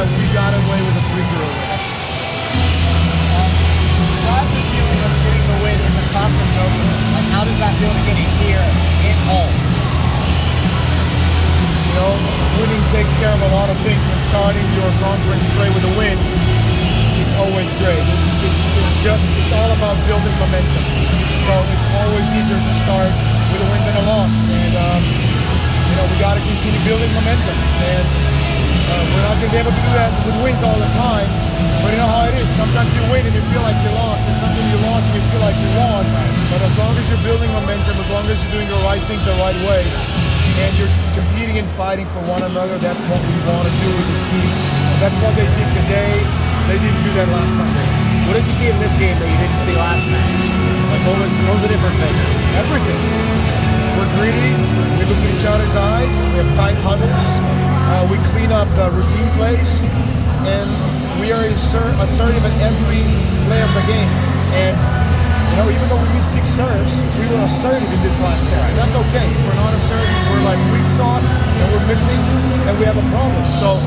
that we got away with a 3-0 win. Describe the feeling of getting the win in the conference opener. Like, how does that feel to get it here at home? You know, winning takes care of a lot of things, and starting your conference play with a win, it's always great. It's all about building momentum. So it's always easier to start with a win than a loss, and you know, we got to continue building momentum, and we're not going to be able to do that with wins all the time. But you know how it is. Sometimes you win and you feel like you lost, and sometimes you lost and you feel like you won. But as long as you're building momentum, as long as you're doing the right thing the right way, and you're competing and fighting for one another, that's what we want to do with this team. And that's what they did today. They didn't do that last Sunday. What did you see in this game that you didn't see last match? Like, what was the difference maker? Everything. We're greedy. We look at each other's eyes. We have tight huddles. We clean up routine plays, and we are assertive at every play of the game. And you know, even though we used 6 serves, we were assertive in this last set. And that's okay. If we're not assertive, we're like weak sauce, and we're missing, and we have a problem. So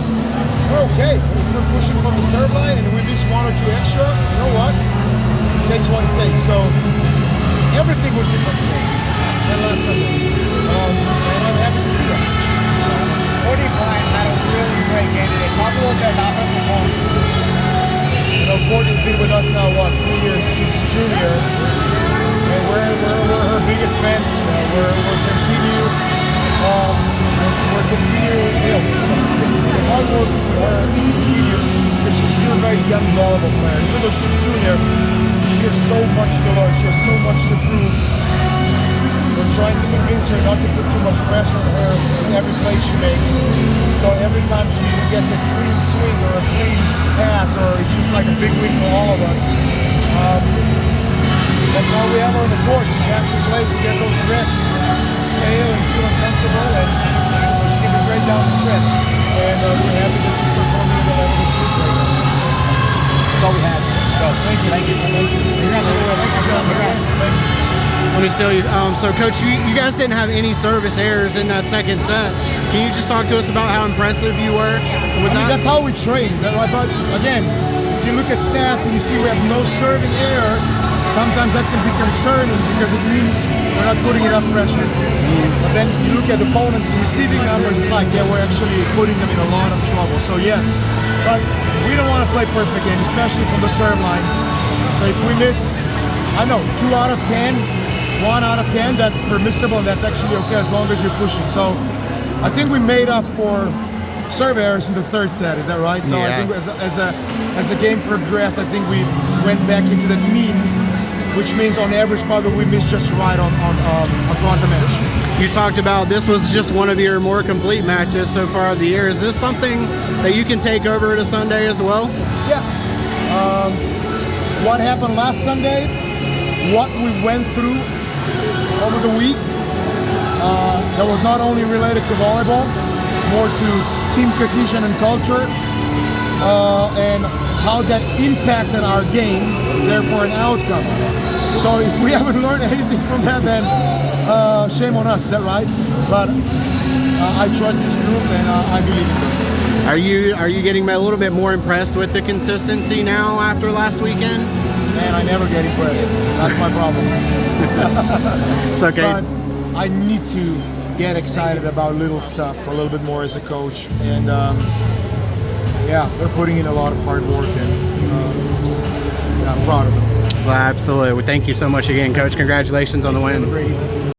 we're okay. If we're pushing from the serve line and we miss 1 or 2 extra, you know what? It takes what it takes. So everything was different today than last Sunday. And I'm happy to see that. Cody Bryant had a really great game today. Talk a little bit about her performance. You know, Courtney's been with us now, 3 years? She's a junior, and we're her biggest fans. We're continue, you know, the hard work for her continues, because she's still a very young volleyball player. Even though she's junior, she has so much to learn. She has so much to prove. We're trying to convince her not to put too much pressure on her in every play she makes. So every time she gets a clean swing or a clean pass, or it's just like a big win for all of us, that's why we have her on the court. She has to play to get those reps, fail and feel uncomfortable, and so she can be great down the stretch. And we're happy that she's performing at the level that she is right now. That's all we had. So thank you. Thank you. Congrats on the win. Thank you. Let me steal you. So, Coach, you guys didn't have any service errors in that second set. Can you just talk to us about how impressive you were with that? That's how we train. But again, if you look at stats and you see we have no serving errors, sometimes that can be concerning because it means we're not putting enough pressure. But then you look at opponents' receiving numbers, it's like, yeah, we're actually putting them in a lot of trouble. So yes, but we don't want to play perfect game, especially from the serve line. So if we miss, I know, 2 out of 10, 1 out of 10, that's permissible, and that's actually okay as long as you're pushing. So I think we made up for serve errors in the third set. Is that right? So yeah. I think as the game progressed, I think we went back into the mean, which means on average probably we missed just right on across the match. You talked about this was just one of your more complete matches so far of the year. Is this something that you can take over to Sunday as well? Yeah. What happened last Sunday, what we went through over the week, that was not only related to volleyball, more to team cohesion and culture, and how that impacted our game, therefore an outcome. So if we haven't learned anything from that, then shame on us, is that right? But I trust this group, and I believe in them. Are you getting a little bit more impressed with the consistency now after last weekend? Man, I never get impressed. That's my problem. It's okay. But I need to get excited about little stuff a little bit more as a coach, and yeah, they're putting in a lot of hard work, and yeah, I'm proud of them. Well, absolutely. Well, thank you so much again, Coach. Congratulations on the win.